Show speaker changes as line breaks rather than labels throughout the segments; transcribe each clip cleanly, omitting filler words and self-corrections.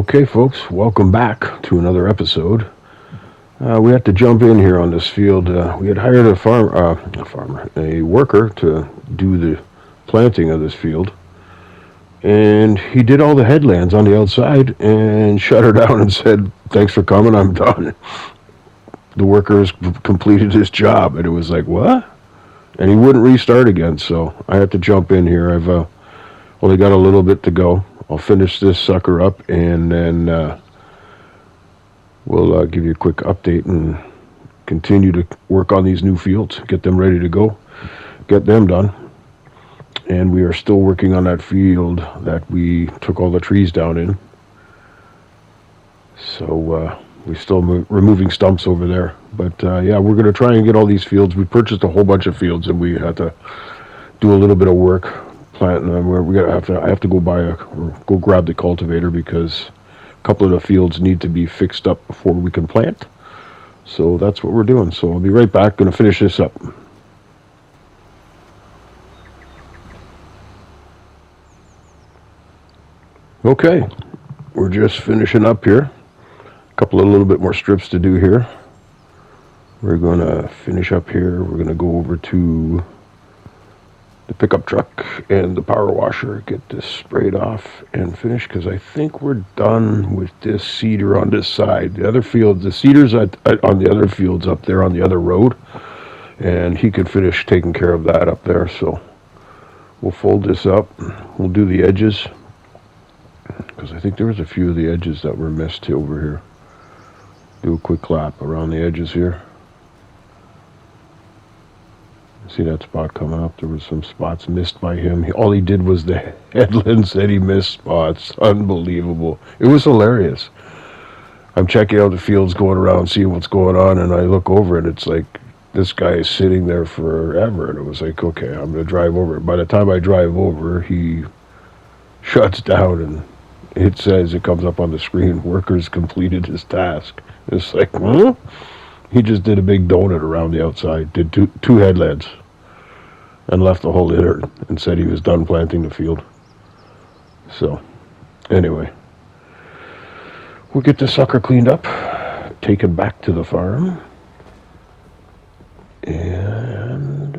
Okay, folks, welcome back to another episode. We had to jump in here on this field. We had hired a worker to do the planting of this field, and he did all the headlands on the outside and shut her down and said, "Thanks for coming. I'm done." The worker has completed his job, and it was like, "What?" And he wouldn't restart again. So I had to jump in here. I've only got a little bit to go. I'll finish this sucker up, and then we'll give you a quick update and continue to work on these new fields, get them ready to go, get them done. And we are still working on that field that we took all the trees down in. So we're still removing stumps over there. But yeah, we're going to try and get all these fields. We purchased a whole bunch of fields, and we had to do a little bit of work planting them. I have to go grab the cultivator because a couple of the fields need to be fixed up before we can plant. So that's what we're doing. So I'll be right back. Going to finish this up. Okay, we're just finishing up here. A couple of little bit more strips to do here. We're going to finish up here. We're going to go over to the pickup truck and the power washer, get this sprayed off and finished, because I think we're done with this cedar on this side. The other fields, the cedars on the other fields up there on the other road, and he could finish taking care of that up there. So we'll fold this up. We'll do the edges, because I think there was a few of the edges that were missed over here. Do a quick lap around the edges here. See that spot coming up? There was some spots missed by him. All he did was the headlands that he missed spots. Unbelievable. It was hilarious. I'm checking out the fields, going around, seeing what's going on, and I look over and it's like this guy is sitting there forever. And it was like, okay, I'm going to drive over. By the time I drive over, he shuts down and it says, it comes up on the screen, workers completed his task. It's like, huh? He just did a big donut around the outside, did two headlands, and left the whole litter and said he was done planting the field. So, anyway, we'll get this sucker cleaned up, taken back to the farm, and,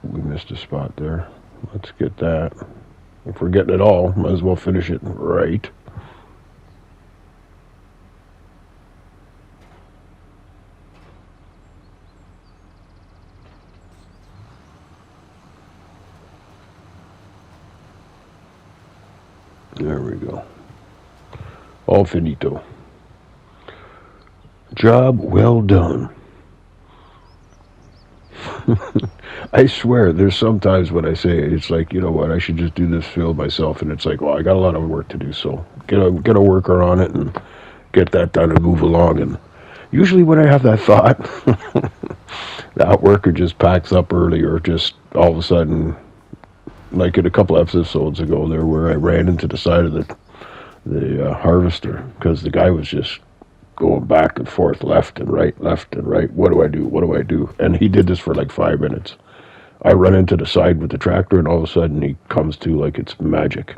we missed a spot there. Let's get that. If we're getting it all, might as well finish it right. There we go. All finito. Job well done. I swear, there's sometimes when I say it, it's like, you know what, I should just do this field myself, and it's like, well, I got a lot of work to do, so get a worker on it and get that done and move along. And usually when I have that thought, that worker just packs up early, or just all of a sudden, like in a couple episodes ago there, where I ran into the side of the harvester because the guy was just going back and forth, left and right. What do I do? And he did this for like 5 minutes. I run into the side with the tractor, and all of a sudden he comes to like it's magic.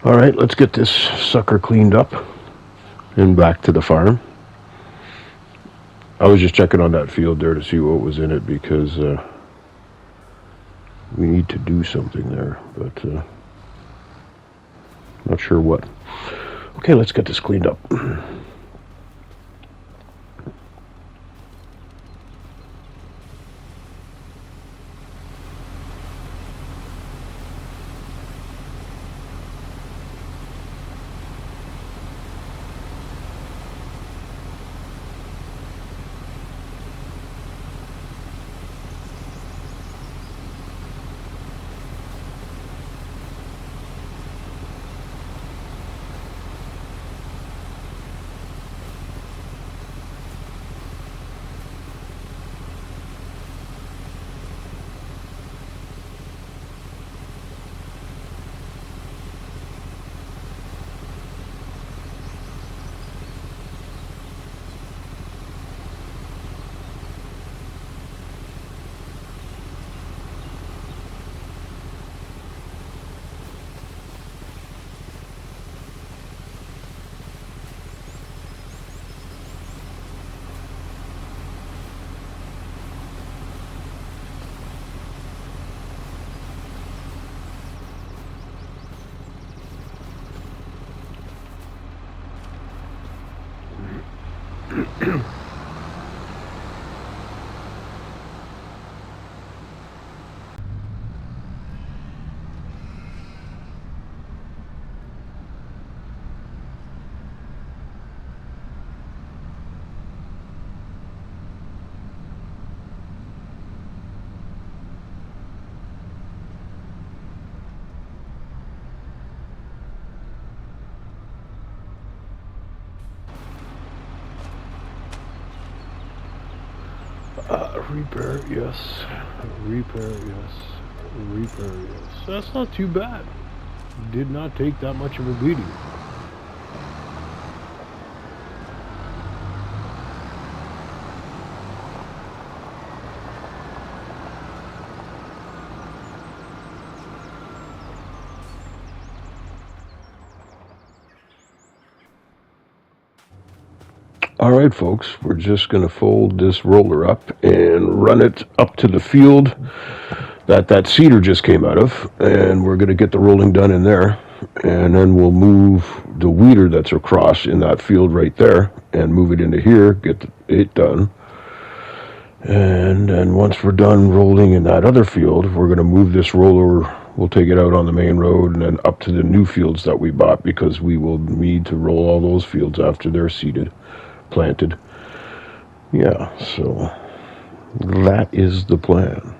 All right, let's get this sucker cleaned up and back to the farm. I was just checking on that field there to see what was in it, because we need to do something there, but not sure what. Okay, let's get this cleaned up. Repair, yes. Repair, yes. Repair, yes. That's not too bad. Did not take that much of a beating. All right, folks, we're just going to fold this roller up and run it up to the field that cedar just came out of, and we're going to get the rolling done in there, and then we'll move the weeder that's across in that field right there and move it into here, get it done. And then once we're done rolling in that other field, we're going to move this roller. We'll take it out on the main road and then up to the new fields that we bought, because we will need to roll all those fields after they're seeded, planted. Yeah, so that is the plan.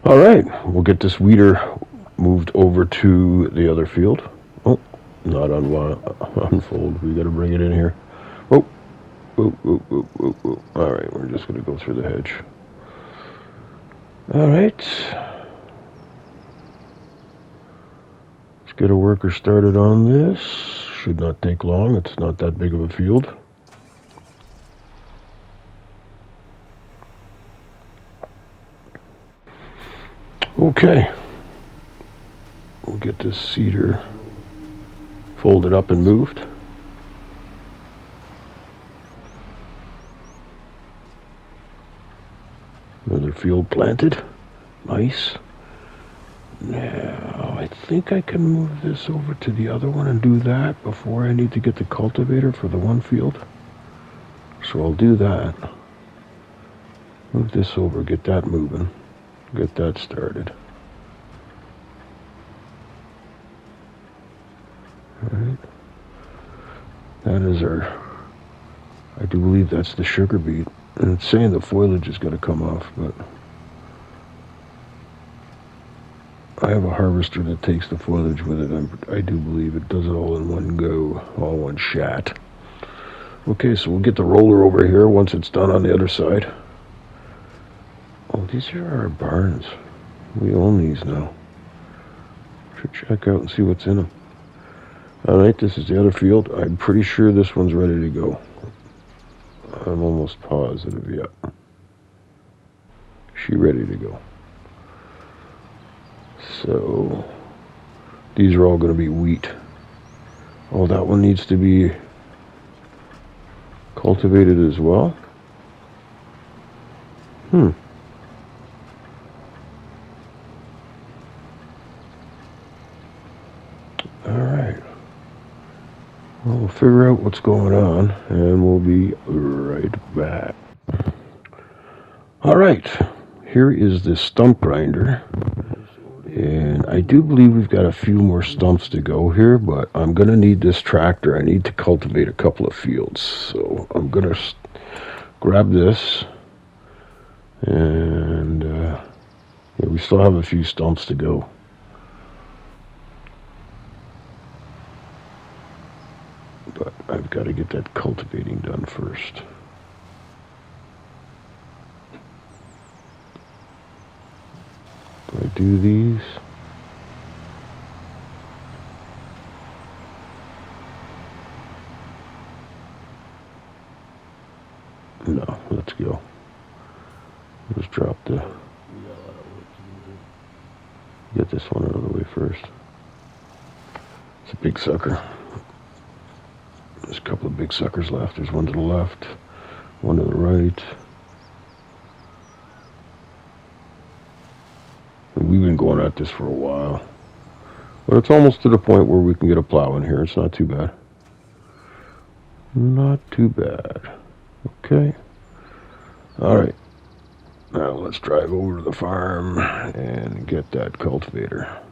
All right, we'll get this weeder moved over to the other field. Oh, not unfold. We got to bring it in here. Oh, oh. All right, we're just going to go through the hedge. All right. Let's get a worker started on this. Should not take long. It's not that big of a field. Okay. We'll get this cedar folded up and moved. Another field planted. Nice. Now, I think I can move this over to the other one and do that before I need to get the cultivator for the one field. So I'll do that. Move this over, get that moving, get that started. Alright. That is I do believe that's the sugar beet. And it's saying the foliage is going to come off, but I have a harvester that takes the foliage with it. I do believe it does it all in one go, all one shot. Okay, so we'll get the roller over here once it's done on the other side. Oh, these are our barns. We own these now. Should check out and see what's in them. Alright, this is the other field. I'm pretty sure this one's ready to go. I'm almost positive, yeah. She's ready to go. So, these are all going to be wheat. Oh, that one needs to be cultivated as well. Alright. Well, we'll figure out what's going on, and we'll be right back. Alright, here is the stump grinder. And I do believe we've got a few more stumps to go here, but I'm going to need this tractor. I need to cultivate a couple of fields. So I'm going to grab this. And yeah, we still have a few stumps to go. But I've got to get do these. No, let's go. Just drop the... Get this one out of the way first. It's a big sucker. There's a couple of big suckers left. There's one to the left, one to the right. And we've been going at this for a while. But it's almost to the point where we can get a plow in here. It's not too bad. Not too bad. Okay. Alright. Now let's drive over to the farm and get that cultivator.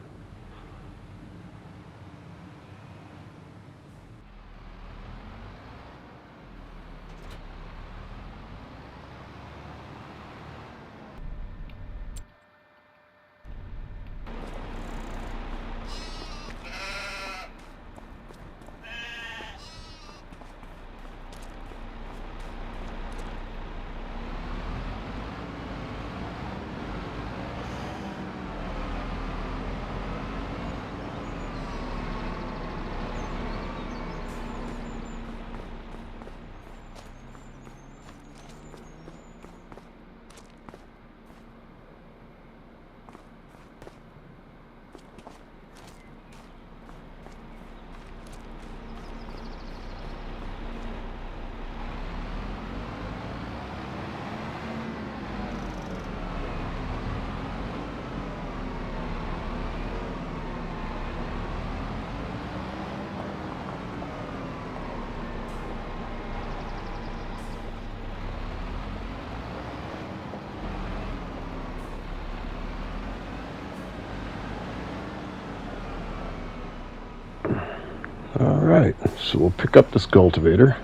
Alright, so we'll pick up this cultivator.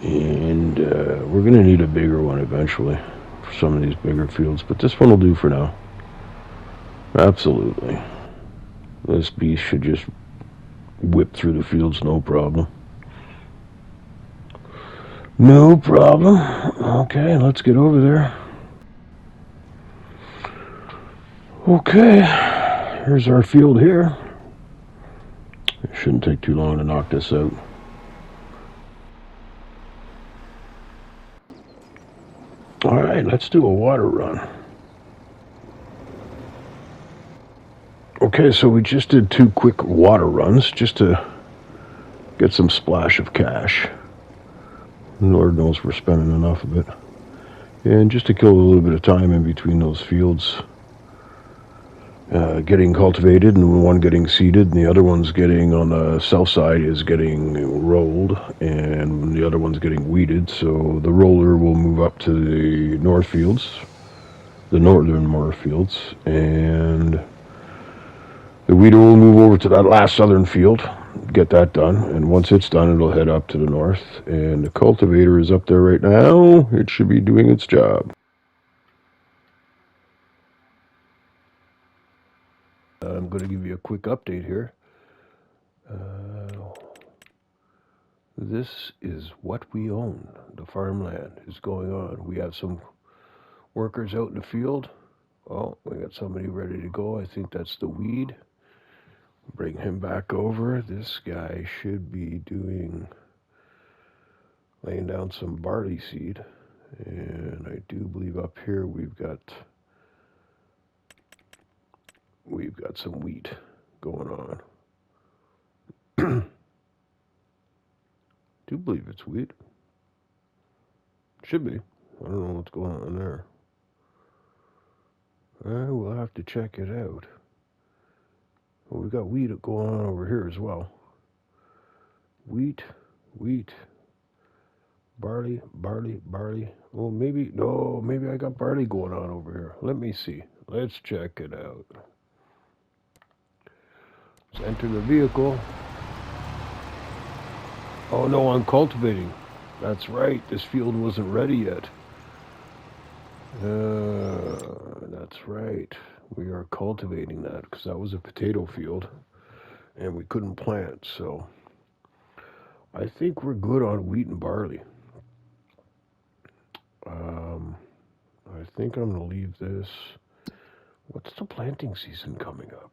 And we're going to need a bigger one eventually for some of these bigger fields. But this one will do for now. Absolutely. This beast should just whip through the fields, no problem. No problem. Okay, let's get over there. Okay, here's our field here. It shouldn't take too long to knock this out. Alright, let's do a water run. Okay, so we just did 2 quick water runs just to get some splash of cash. Lord knows we're spending enough of it. And just to kill a little bit of time in between those fields. Getting cultivated and one getting seeded and the other one's getting on the south side is getting rolled and the other one's getting weeded, so the roller will move up to the north fields, the northernmost fields, and the weeder will move over to that last southern field, get that done, and once it's done it'll head up to the north, and the cultivator is up there right now. It should be doing its job. I'm going to give you a quick update here. This is what we own. The farmland is going on. We have some workers out in the field. Oh, we got somebody ready to go. I think that's the weed. Bring him back over. This guy should be laying down some barley seed. And I do believe up here we've got some wheat going on. Do believe it's wheat. Should be. I don't know what's going on there. We'll have to check it out. Well, we've got wheat going on over here as well. Wheat, barley. Oh, maybe I got barley going on over here. Let me see. Let's check it out. Let's enter the vehicle. Oh no, I'm cultivating. That's right, this field wasn't ready yet. That's right. We are cultivating that because that was a potato field and we couldn't plant, so I think we're good on wheat and barley. I think I'm going to leave this What's the planting season coming up?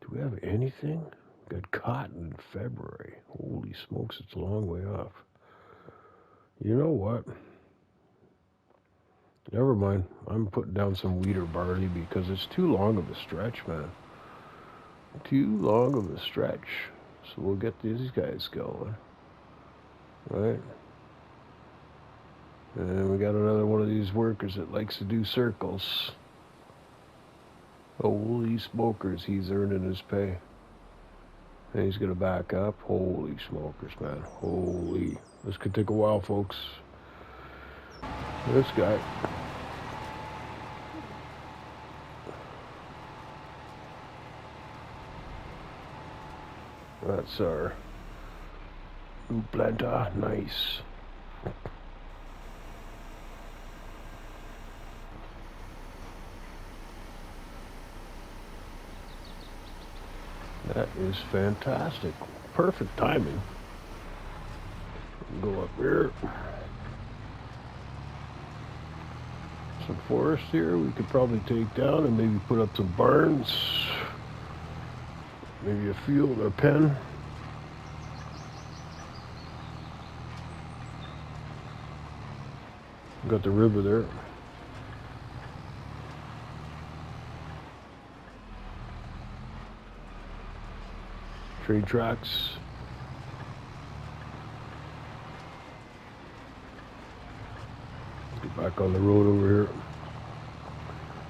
Do we have anything? We got cotton in February. Holy smokes, it's a long way off. You know what? Never mind. I'm putting down some wheat or barley because it's too long of a stretch, man. Too long of a stretch. So we'll get these guys going. Right? And we got another one of these workers that likes to do circles. Holy smokers, he's earning his pay. And he's going to back up. Holy smokers, man. Holy. This could take a while, folks. This guy. That's our new planta. Nice. That is fantastic. Perfect timing. Go up here. Some forest here we could probably take down and maybe put up some barns. Maybe a field or pen. Got the river there. Train tracks. Get back on the road over here.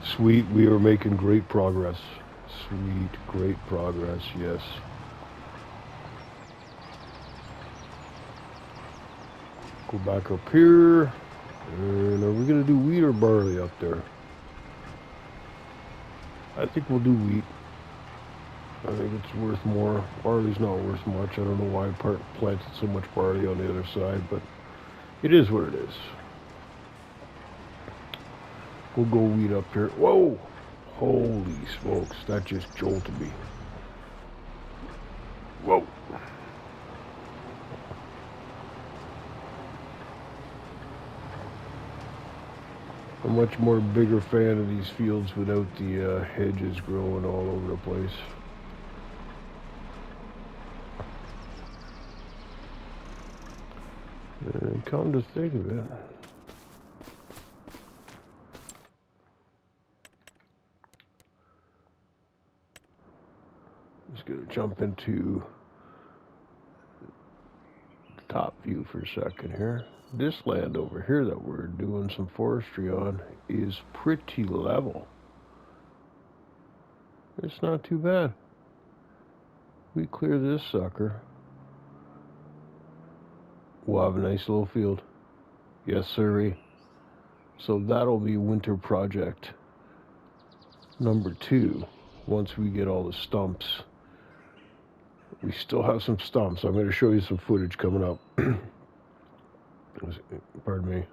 Sweet, we are making great progress. Sweet, great progress, yes. Go back up here. And are we going to do wheat or barley up there? I think we'll do wheat. I think it's worth more. Barley's not worth much. I don't know why I planted so much barley on the other side, but it is what it is. We'll go wheat up here. Whoa! Holy smokes, that just jolted me. Whoa! I'm a much more bigger fan of these fields without the hedges growing all over the place. And come to think of it, just gonna jump into the top view for a second here. This land over here that we're doing some forestry on is pretty level. It's not too bad. We clear this sucker, we'll have a nice little field. Yes, sirree. So that'll be winter project number 2. Once we get all the stumps. We still have some stumps. I'm going to show you some footage coming up. Pardon me.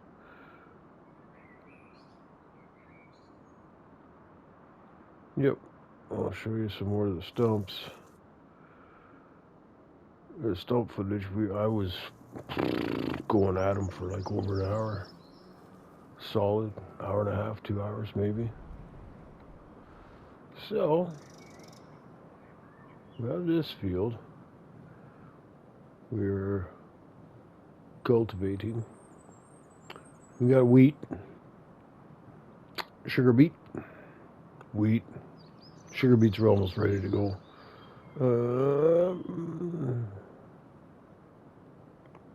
Yep. I'll show you some more of the stumps. The stump footage, I was going at them for like over an hour. Solid. Hour and a half, 2 hours maybe. So, we have this field. We're cultivating. We got wheat, sugar beet, wheat. Sugar beets are almost ready to go.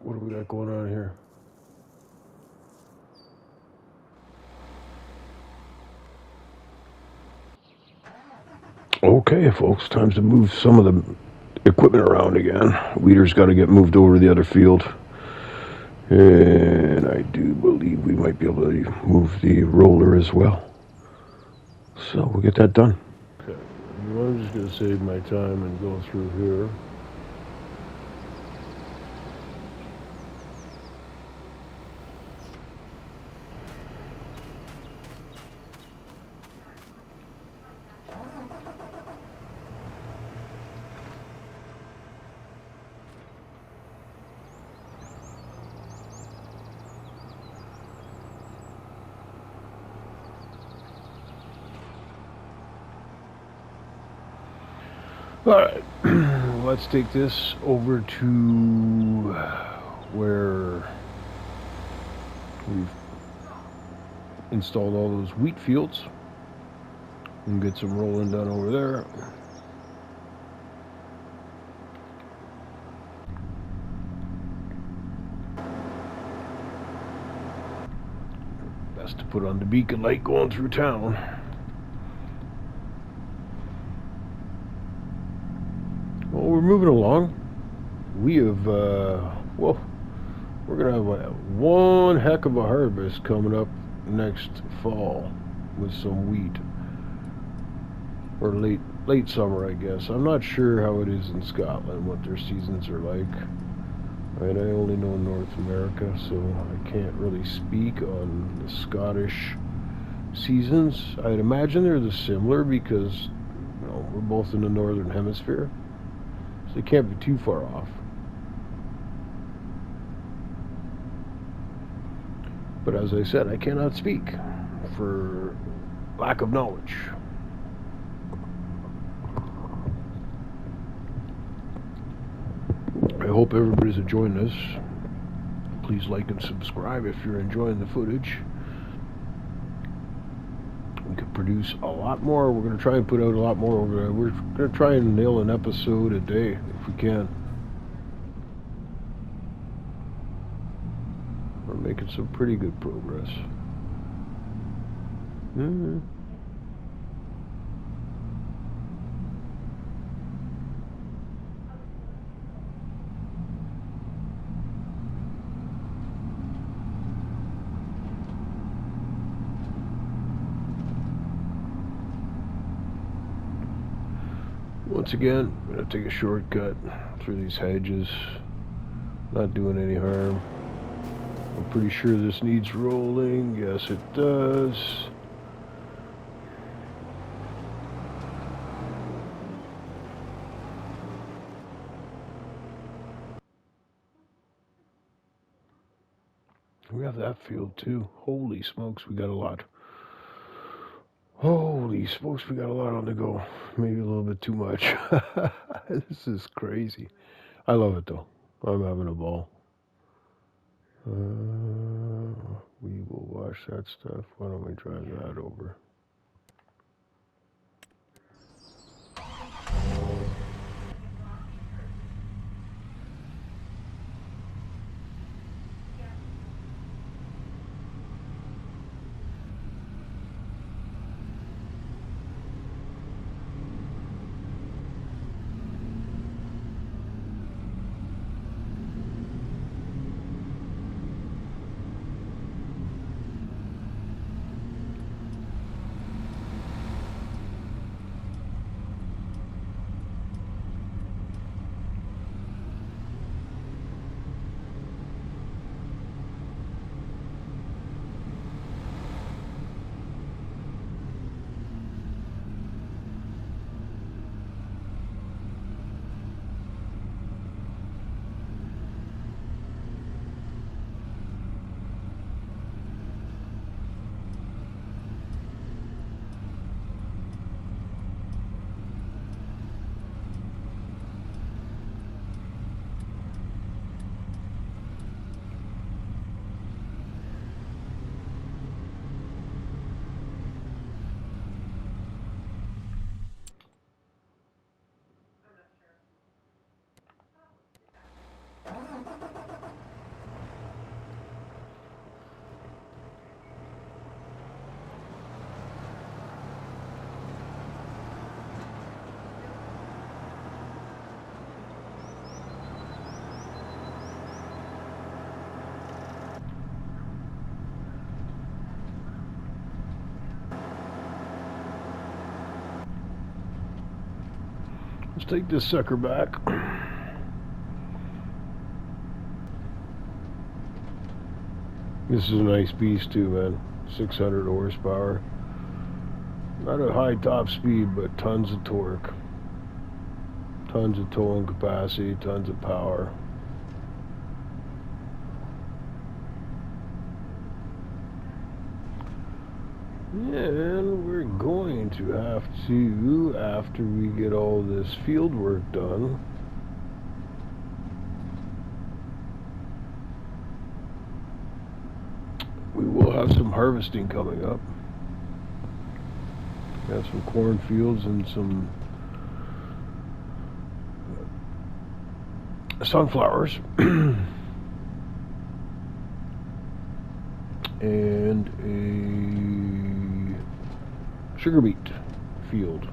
What do we got going on here? Okay, folks, time to move some of the equipment around again. Weeder's got to get moved over to the other field. And I do believe we might be able to move the roller as well. So we'll get that done. Okay, I'm just going to save my time and go through here. Alright, let's take this over to where we've installed all those wheat fields and get some rolling done over there. Best to put on the beacon light going through town. Well, we're moving along. We have, well, we're going to have one heck of a harvest coming up next fall with some wheat. Or late summer, I guess. I'm not sure how it is in Scotland, what their seasons are like. Right, I only know North America, so I can't really speak on the Scottish seasons. I'd imagine they're similar because, we're both in the Northern Hemisphere. So they can't be too far off. But as I said, I cannot speak for lack of knowledge. I hope everybody's enjoying this. Please like and subscribe if you're enjoying the footage. We could produce a lot more. We're going to try and put out a lot more over there. We're going to try and nail an episode a day if we can. We're making some pretty good progress. Once again, I'm going to take a shortcut through these hedges. Not doing any harm. I'm pretty sure this needs rolling. Yes, it does. We have that field too. Holy smokes, we got a lot. Holy smokes, we got a lot on the go. Maybe a little bit too much. This is crazy. I love it though. I'm having a ball. We will wash that stuff. Why don't we drive that over? Let's take this sucker back. This is a nice beast too, man. 600 horsepower. Not a high top speed, but tons of torque. Tons of towing capacity, tons of power. And we're going to have to, after we get all this field work done, we will have some harvesting coming up. We have some cornfields and some sunflowers. And a sugar beet field.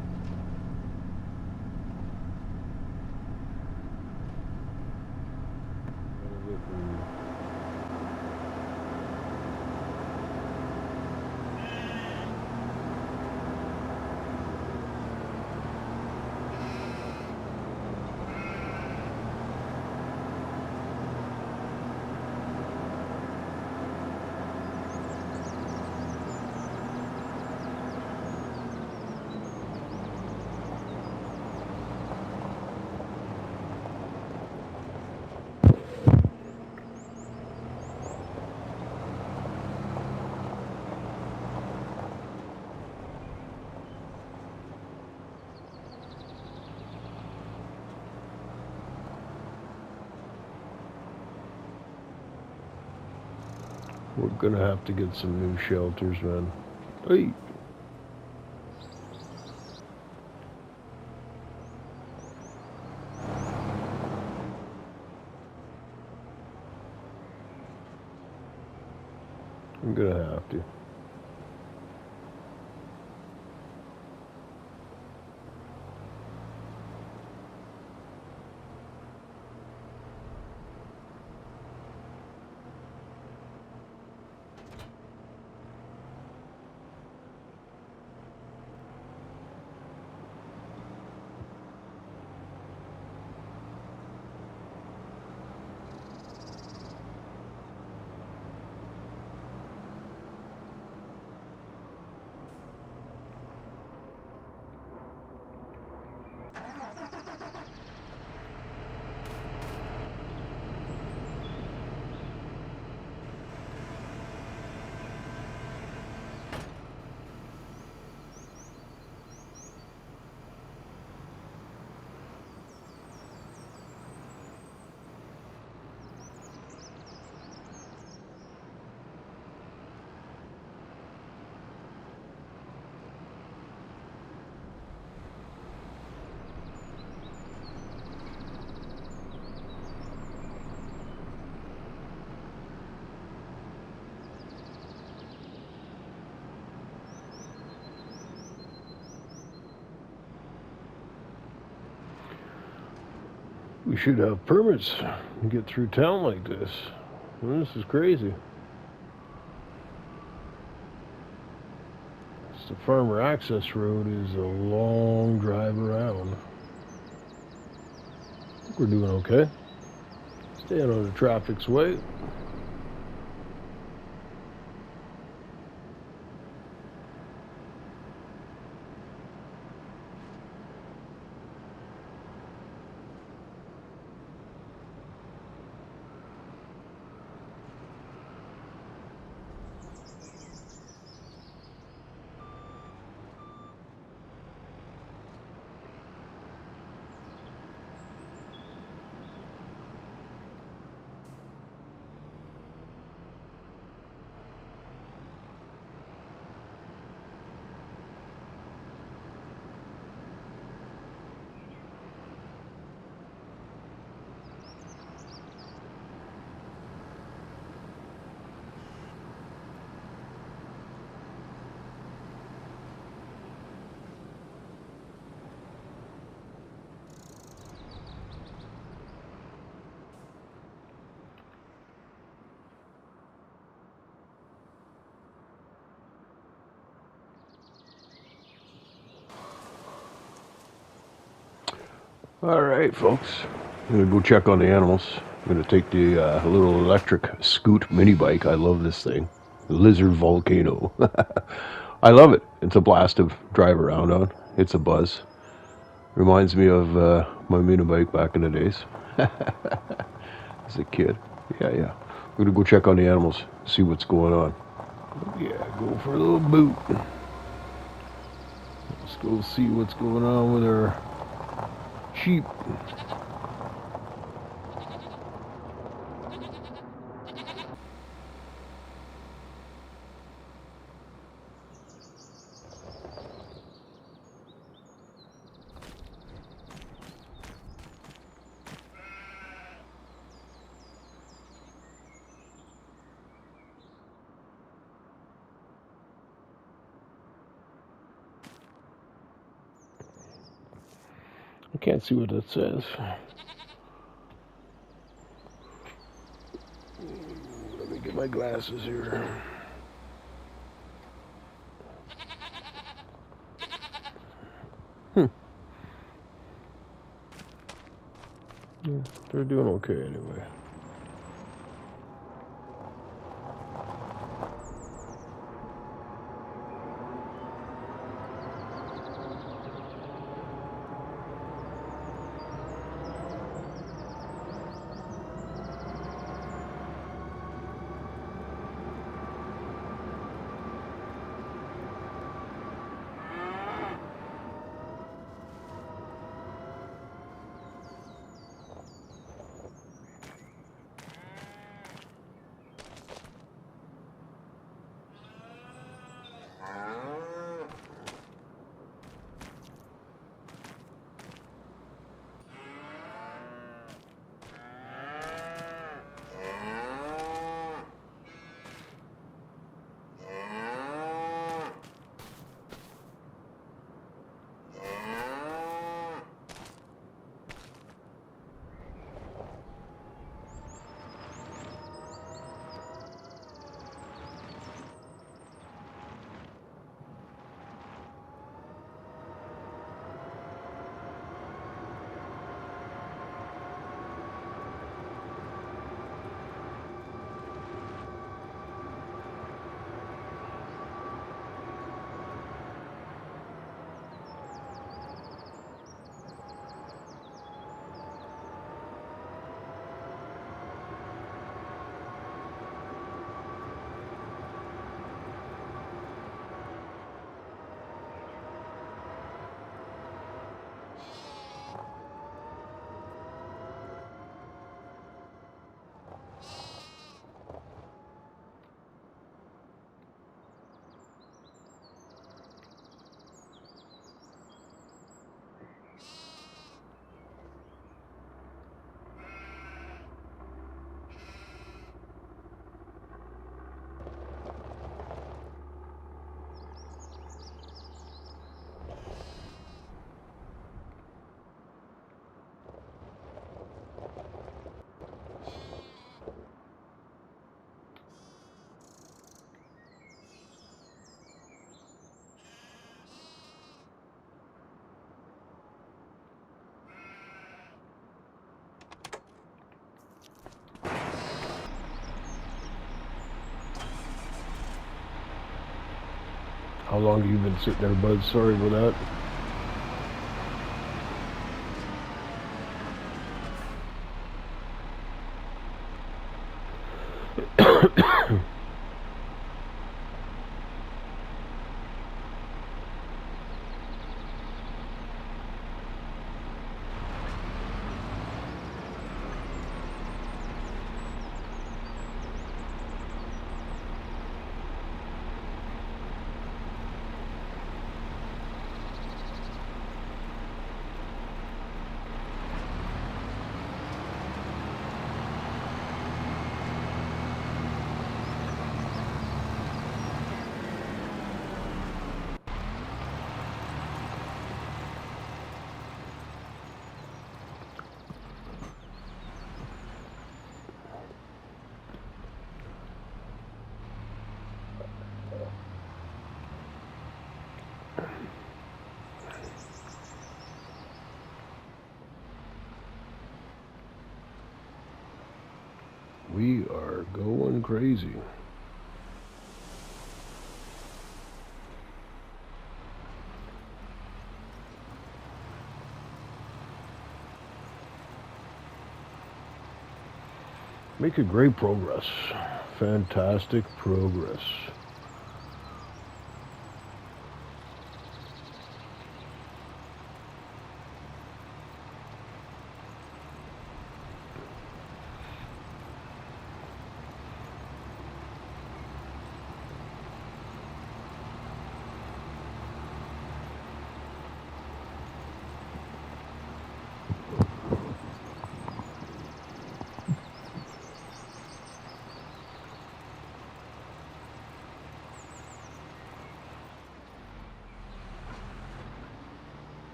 We're gonna have to get some new shelters, man. Hey. I'm gonna have to. We should have permits to get through town like this. Well, this is crazy. The farmer access road is a long drive around. I think we're doing okay. Staying out of the traffic's way. All right, folks. I'm gonna go check on the animals. I'm gonna take the little electric scoot mini bike. I love this thing. The Lizard Volcano. I love it. It's a blast to drive around on. It's a buzz. Reminds me of my mini bike back in the days. As a kid. Yeah. I'm gonna go check on the animals, see what's going on. Yeah. Go for a little boot. Let's go see what's going on with our sheep. I can't see what that says. Let me get my glasses here. Yeah, they're doing okay anyway. How long have you been sitting there, bud? Sorry about that. We are going crazy. Making great progress. Fantastic progress.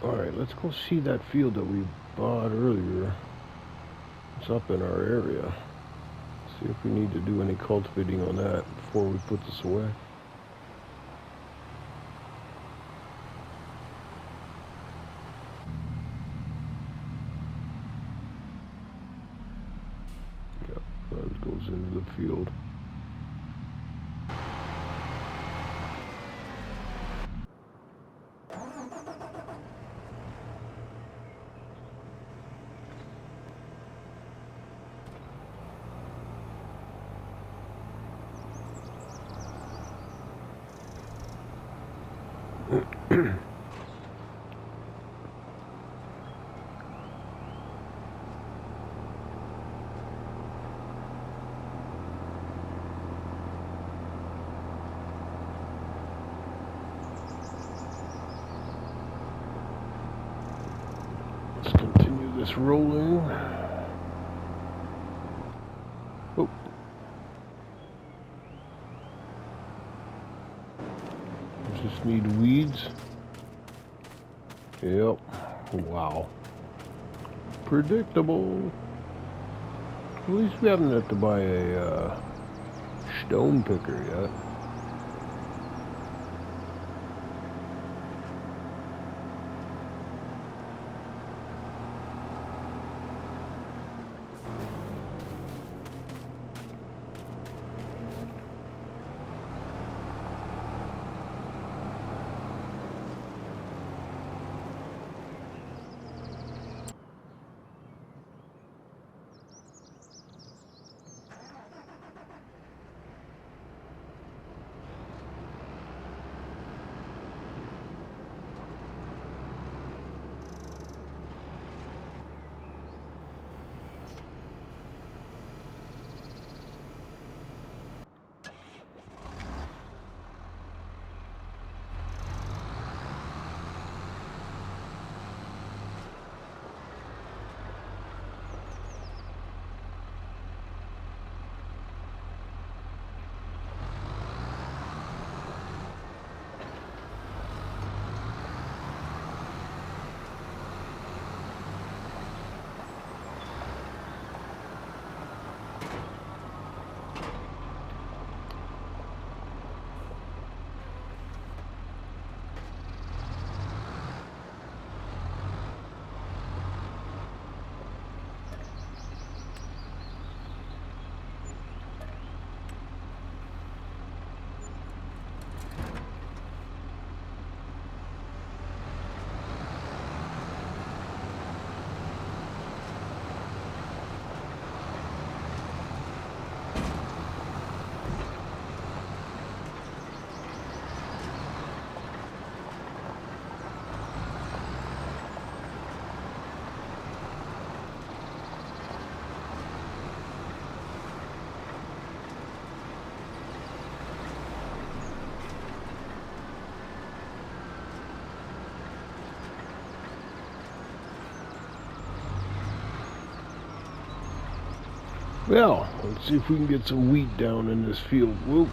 Alright, let's go see that field that we bought earlier. It's up in our area. See if we need to do any cultivating on that before we put this away. Yep, that goes into the field. Let's continue this rolling. Oh. Just need weeds. Yep. Wow. Predictable. At least we haven't had to buy a stone picker yet. Well, let's see if we can get some wheat down in this field. Whoop.